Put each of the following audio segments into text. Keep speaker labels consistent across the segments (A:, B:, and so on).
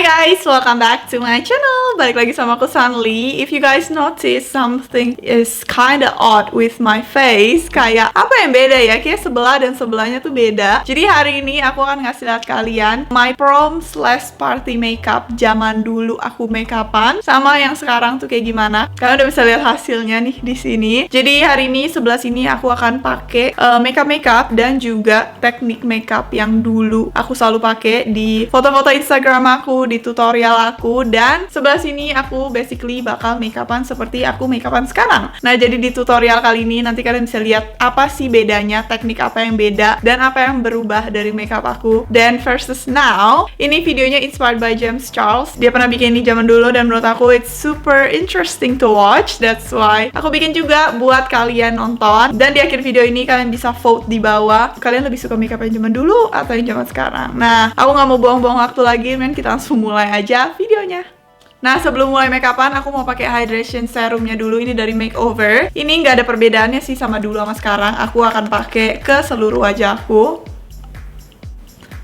A: guys, welcome back to my channel. Balik lagi sama aku Sunly. If you guys notice something is kinda odd with my face, kayak apa yang beda ya? Kayak sebelah dan sebelahnya tuh beda. Jadi hari ini aku akan ngasih lihat kalian my prom/party makeup zaman dulu aku makeupan sama yang sekarang tuh kayak gimana. Kalian udah bisa lihat hasilnya nih di sini. Jadi hari ini sebelah sini aku akan pakai makeup dan juga teknik makeup yang dulu aku selalu pakai di foto-foto Instagram aku, di tutorial aku, dan sebelah sini aku basically bakal makeupan seperti aku makeupan sekarang. Nah, jadi di tutorial kali ini nanti kalian bisa lihat apa sih bedanya, teknik apa yang beda, dan apa yang berubah dari makeup aku then versus now. Ini videonya inspired by James Charles. Dia pernah bikin ini zaman dulu dan menurut aku it's super interesting to watch. That's why aku bikin juga buat kalian nonton. Dan di akhir video ini kalian bisa vote di bawah. Kalian lebih suka makeup yang zaman dulu atau yang zaman sekarang? Nah, aku nggak mau buang-buang waktu lagi, men. Kita langsung mulai aja videonya. Nah, sebelum mulai makeupan, aku mau pakai hydration serumnya dulu. Ini dari Makeover. Ini nggak ada perbedaannya sih sama dulu sama sekarang. Aku akan pakai ke seluruh wajahku.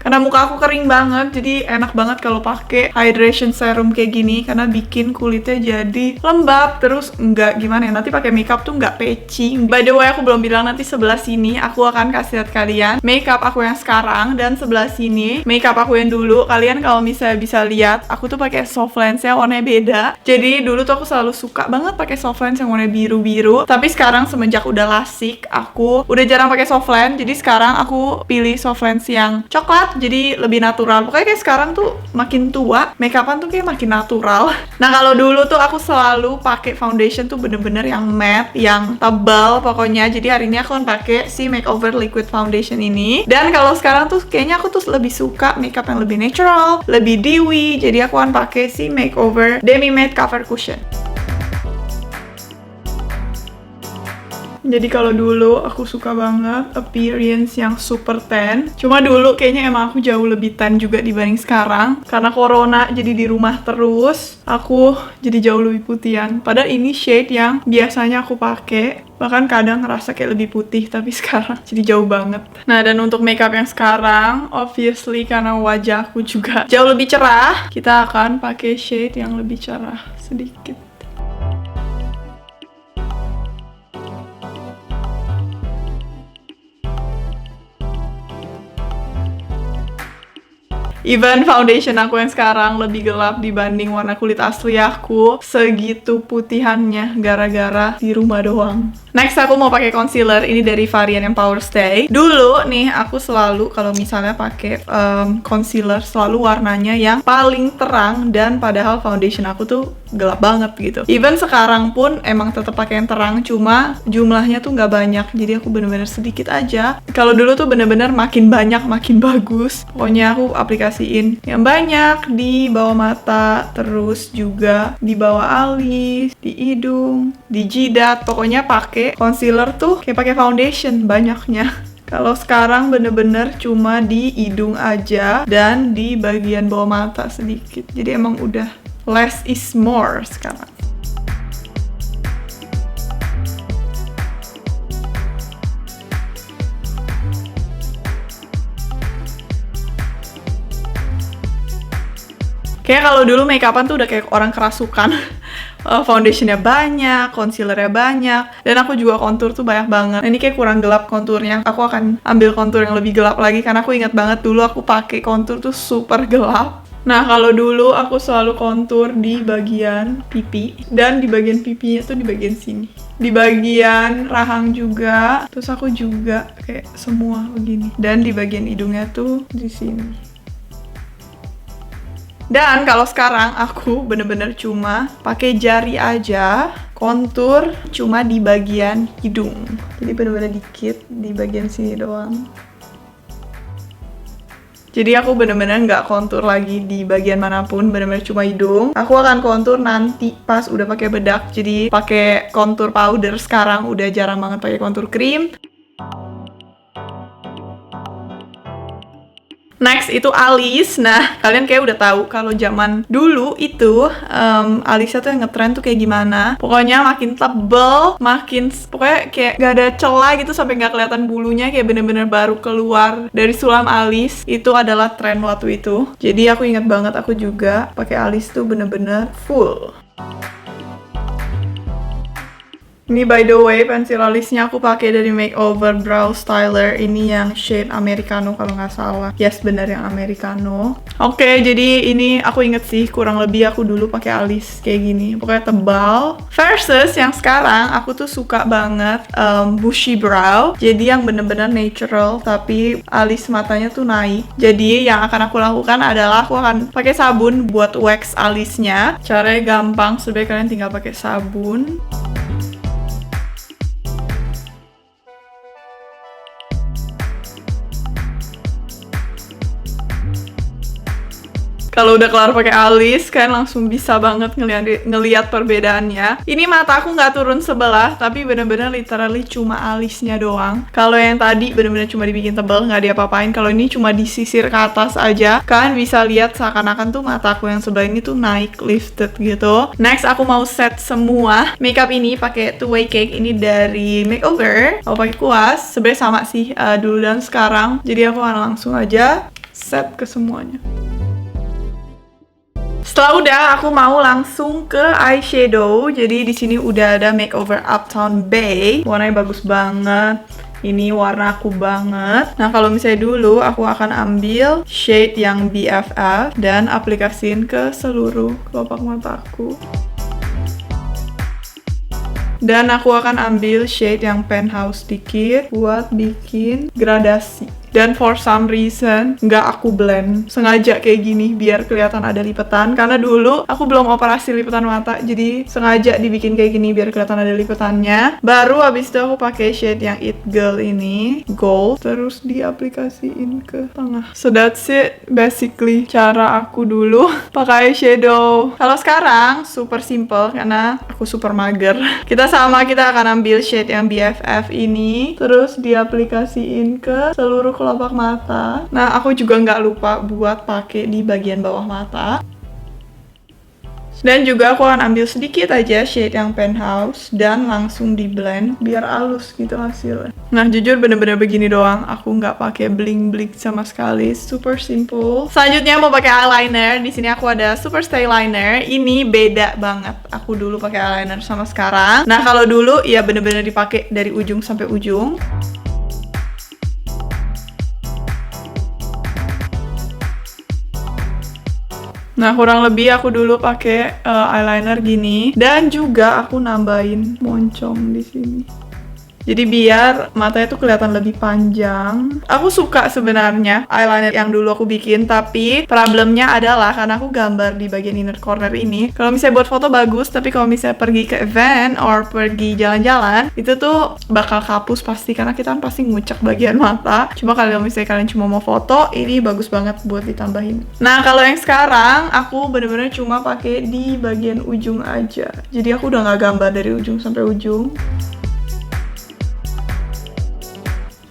A: Karena muka aku kering banget, jadi enak banget kalau pakai hydration serum kayak gini karena bikin kulitnya jadi lembab, terus nggak gimana ya, nanti pakai makeup tuh nggak patchy. By the way, aku belum bilang, nanti sebelah sini aku akan kasih lihat kalian makeup aku yang sekarang, dan sebelah sini makeup aku yang dulu. Kalian kalau misalnya bisa lihat, aku tuh pakai soft lens yang warnanya beda. Jadi dulu tuh aku selalu suka banget pakai soft lens yang warna biru-biru, tapi sekarang semenjak udah lasik, aku udah jarang pakai soft lens. Jadi sekarang aku pilih soft lens yang coklat, jadi lebih natural. Pokoknya kayak sekarang tuh makin tua, makeupan tuh kayak makin natural. Nah, kalau dulu tuh aku selalu pakai foundation tuh bener-bener yang matte, yang tebal pokoknya. Jadi hari ini aku akan pakai si Makeover Liquid Foundation ini. Dan kalau sekarang tuh kayaknya aku tuh lebih suka makeup yang lebih natural, lebih dewy. Jadi aku akan pakai si Makeover Demi Matte Cover Cushion. Jadi kalau dulu aku suka banget appearance yang super tan. Cuma dulu kayaknya emang aku jauh lebih tan juga dibanding sekarang. Karena corona jadi di rumah terus, aku jadi jauh lebih putihan. Padahal ini shade yang biasanya aku pakai. Bahkan kadang ngerasa kayak lebih putih, tapi sekarang jadi jauh banget. Nah, dan untuk makeup yang sekarang, obviously karena wajahku juga jauh lebih cerah, kita akan pakai shade yang lebih cerah sedikit. Even foundation aku yang sekarang lebih gelap dibanding warna kulit asli aku. Segitu putihannya gara-gara di rumah doang. Next aku mau pakai concealer. Ini dari varian yang Power Stay. Dulu nih aku selalu kalau misalnya pakai concealer selalu warnanya yang paling terang, dan padahal foundation aku tuh gelap banget gitu. Even sekarang pun emang tetap pakai yang terang, cuma jumlahnya tuh nggak banyak. Jadi aku bener-bener sedikit aja. Kalau dulu tuh bener-bener makin banyak makin bagus. Pokoknya aku aplikasiin yang banyak di bawah mata, terus juga di bawah alis, di hidung, di jidat. Pokoknya pakai concealer tuh kayak pakai foundation banyaknya. Kalau sekarang bener-bener cuma di hidung aja dan di bagian bawah mata sedikit. Jadi emang udah less is more sekarang. Kayak kalau dulu makeupan tuh udah kayak orang kerasukan. Foundationnya banyak, concealernya banyak, dan aku juga kontur tuh banyak banget. Nah, ini kayak kurang gelap konturnya. Aku akan ambil kontur yang lebih gelap lagi karena aku ingat banget dulu aku pakai kontur tuh super gelap. Nah, kalau dulu aku selalu kontur di bagian pipi, dan di bagian pipinya tuh di bagian sini. Di bagian rahang juga, terus aku juga kayak semua begini. Dan di bagian hidungnya tuh di sini. Dan kalau sekarang aku bener-bener cuma pakai jari aja, kontur cuma di bagian hidung. Jadi bener-bener dikit di bagian sini doang. Jadi aku bener-bener nggak kontur lagi di bagian manapun, bener-bener cuma hidung. Aku akan kontur nanti pas udah pakai bedak. Jadi pakai kontur powder sekarang, udah jarang banget pakai kontur krim. Next itu alis. Nah, kalian kayak udah tahu kalau zaman dulu itu alisnya tuh yang ngetren tuh kayak gimana. Pokoknya makin tebel, pokoknya kayak gak ada celah gitu sampai gak kelihatan bulunya, kayak bener-bener baru keluar dari sulam alis. Itu adalah tren waktu itu. Jadi aku ingat banget aku juga pakai alis tuh bener-bener full. Ini by the way pensil alisnya aku pakai dari Makeover Brow Styler. Ini yang shade Americano kalau nggak salah. Yes, bener yang Americano. Oke, jadi ini aku inget sih kurang lebih aku dulu pakai alis kayak gini. Pokoknya tebal. Versus yang sekarang aku tuh suka banget bushy brow. Jadi yang bener-bener natural tapi alis matanya tuh naik. Jadi yang akan aku lakukan adalah aku akan pakai sabun buat wax alisnya. Caranya gampang, sebenarnya kalian tinggal pakai sabun. Kalau udah kelar pakai alis, kalian langsung bisa banget ngeliat perbedaannya. Ini mata aku nggak turun sebelah, tapi bener-bener literally cuma alisnya doang. Kalau yang tadi bener-bener cuma dibikin tebal, nggak diapa-apain. Kalau ini cuma disisir ke atas aja, kalian bisa lihat seakan-akan tuh mata aku yang sebelah ini tuh naik, lifted gitu. Next, aku mau set semua makeup ini pakai Two Way Cake ini dari Makeover. Aku pakai kuas, sebenarnya sama sih dulu dan sekarang. Jadi aku akan langsung aja set ke semuanya. Setelah udah, aku mau langsung ke eyeshadow. Jadi di sini udah ada Makeover Uptown Bay. Warnanya bagus banget. Ini warna aku banget. Nah, kalau misalnya dulu aku akan ambil shade yang BFF dan aplikasiin ke seluruh kelopak mataku. Dan aku akan ambil shade yang Penthouse dikit buat bikin gradasi. Dan for some reason nggak aku blend, sengaja kayak gini biar kelihatan ada lipatan. Karena dulu aku belum operasi lipatan mata, jadi sengaja dibikin kayak gini biar kelihatan ada lipatannya. Baru habis itu aku pakai shade yang It Girl ini, gold, terus diaplikasiin ke tengah. So that's it, basically cara aku dulu pakai eyeshadow. Kalau sekarang super simple karena aku super mager. Kita akan ambil shade yang BFF ini, terus diaplikasiin ke seluruh kelopak mata. Nah, aku juga nggak lupa buat pakai di bagian bawah mata. Dan juga aku akan ambil sedikit aja shade yang Penthouse dan langsung di blend biar halus gitu hasilnya. Nah, jujur bener-bener begini doang. Aku nggak pakai bling-bling sama sekali. Super simple. Selanjutnya mau pakai eyeliner. Di sini aku ada Superstay Liner. Ini beda banget. Aku dulu pakai eyeliner sama sekarang. Nah, kalau dulu ya bener-bener dipakai dari ujung sampai ujung. Nah, kurang lebih aku dulu pakai eyeliner gini dan juga aku nambahin moncong di sini. Jadi biar matanya tuh kelihatan lebih panjang. Aku suka sebenarnya eyeliner yang dulu aku bikin, tapi problemnya adalah karena aku gambar di bagian inner corner ini. Kalau misalnya buat foto bagus, tapi kalau misalnya pergi ke event or pergi jalan-jalan, itu tuh bakal kapus pasti karena kita kan pasti ngucek bagian mata. Cuma kalau misalnya kalian cuma mau foto, ini bagus banget buat ditambahin. Nah, kalau yang sekarang aku bener-bener cuma pakai di bagian ujung aja. Jadi aku udah nggak gambar dari ujung sampai ujung.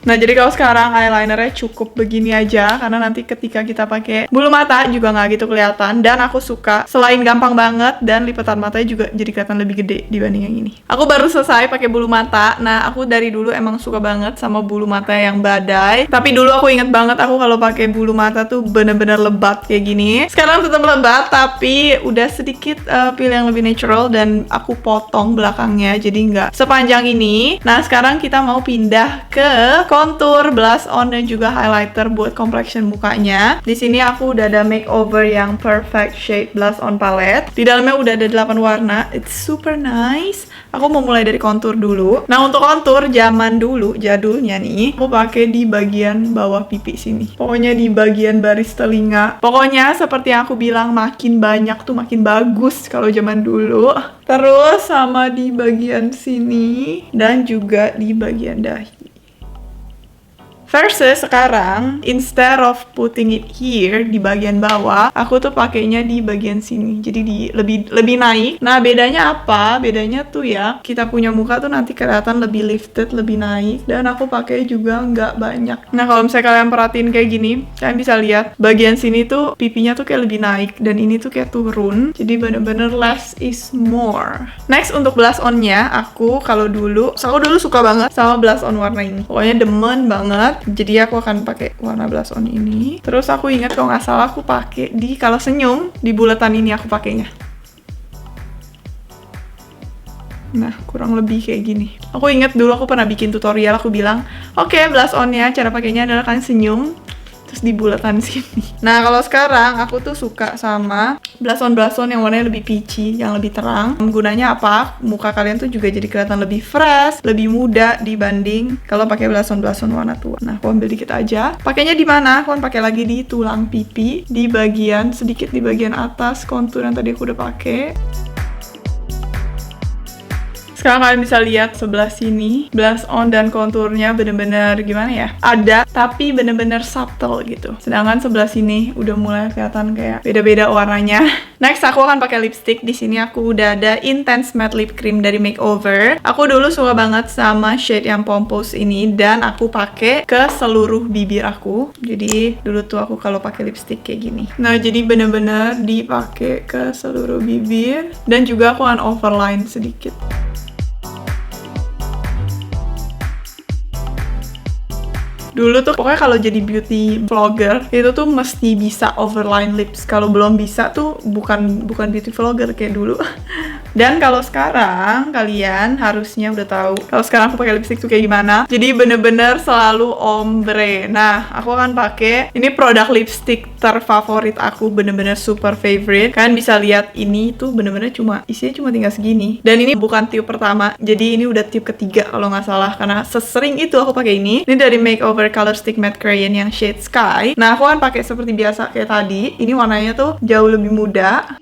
A: Nah, jadi kalau sekarang eyelinernya cukup begini aja karena nanti ketika kita pakai bulu mata juga nggak gitu kelihatan. Dan aku suka selain gampang banget dan lipatan matanya juga jadi kelihatan lebih gede dibanding yang ini. Aku baru selesai pakai bulu mata. Nah, aku dari dulu emang suka banget sama bulu mata yang badai. Tapi dulu aku inget banget aku kalau pakai bulu mata tuh bener-bener lebat kayak gini. Sekarang tetap lebat tapi udah sedikit pilih yang lebih natural dan aku potong belakangnya jadi nggak sepanjang ini. Nah, sekarang kita mau pindah ke contour, blush on, dan juga highlighter buat complexion mukanya. Di sini aku udah ada Makeover yang Perfect Shade Blush On Palette. Di dalamnya udah ada 8 warna. It's super nice. Aku mau mulai dari contour dulu. Nah, untuk contour zaman dulu, jadulnya nih, aku pakai di bagian bawah pipi sini. Pokoknya di bagian baris telinga. Pokoknya seperti yang aku bilang, makin banyak tuh makin bagus kalau zaman dulu. Terus sama di bagian sini dan juga di bagian dahi. Versus sekarang, instead of putting it here di bagian bawah, aku tuh pakainya di bagian sini. Jadi lebih naik. Nah, bedanya apa? Bedanya tuh ya, kita punya muka tuh nanti kelihatan lebih lifted, lebih naik. Dan aku pakai juga nggak banyak. Nah, kalau misalnya kalian perhatiin kayak gini, kalian bisa lihat bagian sini tuh pipinya tuh kayak lebih naik dan ini tuh kayak turun. Jadi bener-bener less is more. Next, untuk blush on-nya, aku dulu suka banget sama blush on warna ini. Pokoknya demen banget. Jadi aku akan pakai warna blush on ini. Terus aku ingat kalau nggak salah aku pakai kalau senyum di bulatan ini aku pakainya. Nah, kurang lebih kayak gini. Aku ingat dulu aku pernah bikin tutorial, aku bilang, oke, blush on-nya cara pakainya adalah kalian senyum terus di bulatan sini. Nah, kalau sekarang aku tuh suka sama blush on yang warnanya lebih peachy, yang lebih terang. Gunanya apa? Muka kalian tuh juga jadi kelihatan lebih fresh, lebih muda dibanding kalau pakai blush on warna tua. Nah, aku ambil dikit aja. Pakainya di mana? Aku pakai lagi di tulang pipi, di bagian sedikit di bagian atas kontur yang tadi aku udah pakai. Sekarang kalian bisa lihat sebelah sini, blush on dan konturnya bener-bener gimana ya? Ada, tapi bener-bener subtle gitu. Sedangkan sebelah sini udah mulai kelihatan kayak beda-beda warnanya. Next, aku akan pakai lipstick. Di sini aku udah ada Intense Matte Lip Cream dari Makeover. Aku dulu suka banget sama shade yang Pompous ini dan aku pakai ke seluruh bibir aku. Jadi dulu tuh aku kalau pakai lipstick kayak gini. Nah, jadi bener-bener dipakai ke seluruh bibir dan juga aku akan overline sedikit. Dulu tuh pokoknya kalau jadi beauty vlogger itu tuh mesti bisa overline lips. Kalau belum bisa tuh bukan beauty vlogger kayak dulu. Dan kalau sekarang kalian harusnya udah tahu kalau sekarang aku pakai lipstick tuh kayak gimana. Jadi bener-bener selalu ombre. Nah, aku akan pakai ini produk lipstick terfavorit aku, bener-bener super favorite. Kalian bisa lihat ini tuh bener-bener isinya cuma tinggal segini. Dan ini bukan tube pertama, jadi ini udah tube ketiga kalau nggak salah. Karena sesering itu aku pakai ini. Ini dari Makeover Color Stick Matte Crayon yang shade Sky. Nah, aku akan pakai seperti biasa kayak tadi. Ini warnanya tuh jauh lebih muda.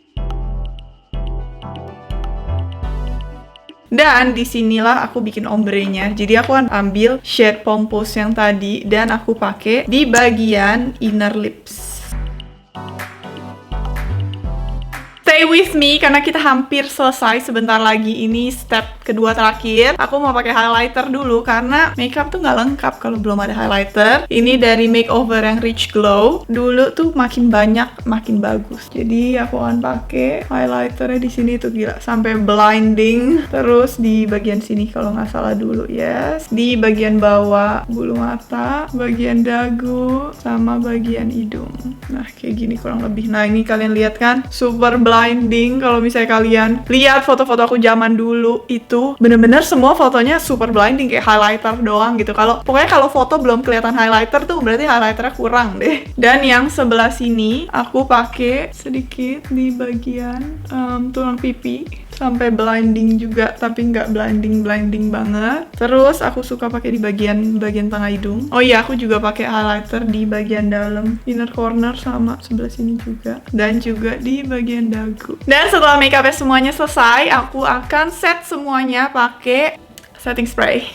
A: Dan disinilah aku bikin ombrenya. Jadi aku akan ambil shade Pompous yang tadi dan aku pakai di bagian inner lips. Stay with me karena kita hampir selesai. Sebentar lagi ini step kedua terakhir. Aku mau pakai highlighter dulu karena makeup tuh nggak lengkap kalau belum ada highlighter. Ini dari Makeover yang Rich Glow. Dulu tuh makin banyak makin bagus. Jadi aku akan pakai highlighternya di sini tuh gila sampai blinding. Terus di bagian sini kalau nggak salah dulu, yes. Di bagian bawah bulu mata, bagian dagu, sama bagian hidung. Nah, kayak gini kurang lebih. Nah, ini kalian lihat kan super blinding. Kalau misalnya kalian lihat foto-foto aku zaman dulu itu bener-bener semua fotonya super blinding kayak highlighter doang gitu. Pokoknya kalau foto belum kelihatan highlighter tuh berarti highlighternya kurang deh. Dan yang sebelah sini aku pakai sedikit di bagian tulang pipi sampai blinding juga, tapi nggak blinding banget. Terus aku suka pakai di bagian tengah hidung. Oh iya, aku juga pakai highlighter di bagian dalam inner corner sama sebelah sini juga, dan juga di bagian dagu. Dan setelah makeupnya semuanya selesai, aku akan set semuanya pakai setting spray.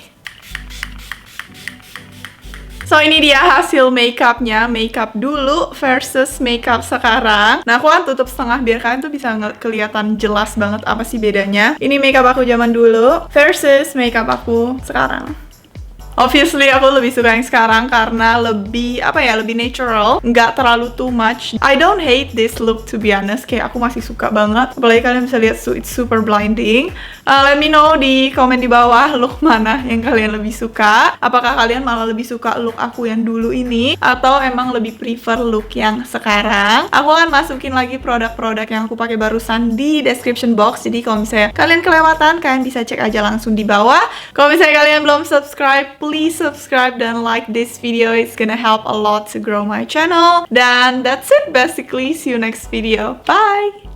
A: So ini dia hasil makeupnya, makeup dulu versus makeup sekarang. Nah, aku kan tutup setengah biar kalian tuh bisa kelihatan jelas banget apa sih bedanya. Ini makeup aku zaman dulu versus makeup aku sekarang. Obviously aku lebih suka yang sekarang karena lebih lebih natural, nggak terlalu too much. I don't hate this look to be honest, kayak aku masih suka banget. Apalagi kalian bisa lihat it's super blinding. Let me know di komen di bawah look mana yang kalian lebih suka. Apakah kalian malah lebih suka look aku yang dulu ini atau emang lebih prefer look yang sekarang? Aku akan masukin lagi produk-produk yang aku pakai barusan di description box. Jadi kalau misalnya kalian kelewatan, kalian bisa cek aja langsung di bawah. Kalau misalnya kalian belum subscribe, please subscribe dan like this video. It's gonna help a lot to grow my channel. Dan that's it basically. See you next video. Bye!